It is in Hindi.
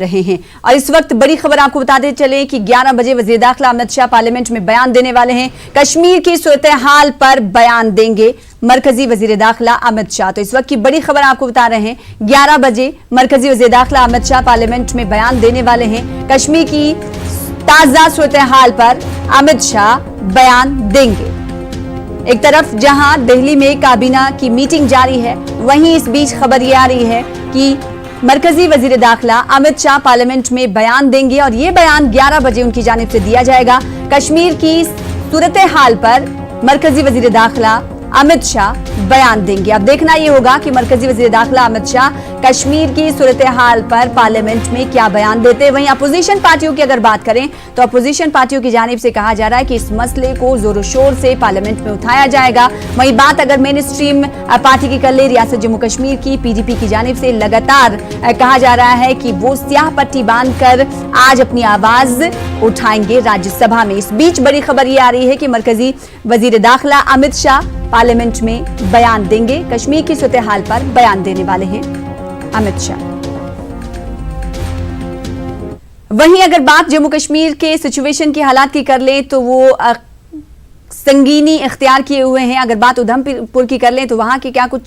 रहे हैं। और इस वक्त बड़ी खबर आपको बताते चले कि 11 बजे वजीर दाखिला अमित शाह पार्लियामेंट में बयान देने वाले हैं। कश्मीर की सूरत हाल पर बयान देंगे मरकजी वजीर दाखिला अमित शाह। तो इस वक्त की बड़ी खबर आपको बता रहे हैं, 11 बजे मरकजी वजीर दाखिला अमित शाह पार्लियामेंट में बयान देने वाले हैं। कश्मीर की ताजा सूरत हाल पर अमित शाह बयान देंगे। एक तरफ जहां दिल्ली में काबीना की मीटिंग जारी है, वहीं इस बीच खबर ये आ रही है कि मरकजी वजीर दाखिला अमित शाह पार्लियामेंट में बयान देंगे और ये बयान 11 बजे उनकी जानिब से दिया जाएगा। कश्मीर की सूरत हाल पर मरकजी वजीर दाखिला अमित शाह बयान देंगे। अब देखना यह होगा कि मरकजी वजीर दाखिला अमित शाह कश्मीर की सूरत हाल पर पार्लियामेंट में क्या बयान देते हैं। वहीं अपोजिशन पार्टियों की अगर बात करें तो अपोजिशन पार्टियों की जानिब से कहा जा रहा है कि इस मसले को जोरों शोर से पार्लियामेंट में उठाया जाएगा। वहीं बात अगर मेन स्ट्रीम पार्टी की कर ले, रियासत जम्मू कश्मीर की पीडीपी की जानिब से लगातार कहा जा रहा है कि वो स्याह पट्टी बांधकर आज अपनी आवाज उठाएंगे राज्यसभा में। इस बीच बड़ी खबर ये आ रही है कि मरकजी वजीर दाखिला अमित शाह पार्लियामेंट में बयान देंगे। कश्मीर की सूरत हाल पर बयान देने वाले हैं अमित शाह। वहीं अगर बात जम्मू कश्मीर के सिचुएशन की हालात की कर लें तो वो संगीनी इख्तियार किए हुए हैं। अगर बात उधमपुर की कर लें तो वहां की क्या कुछ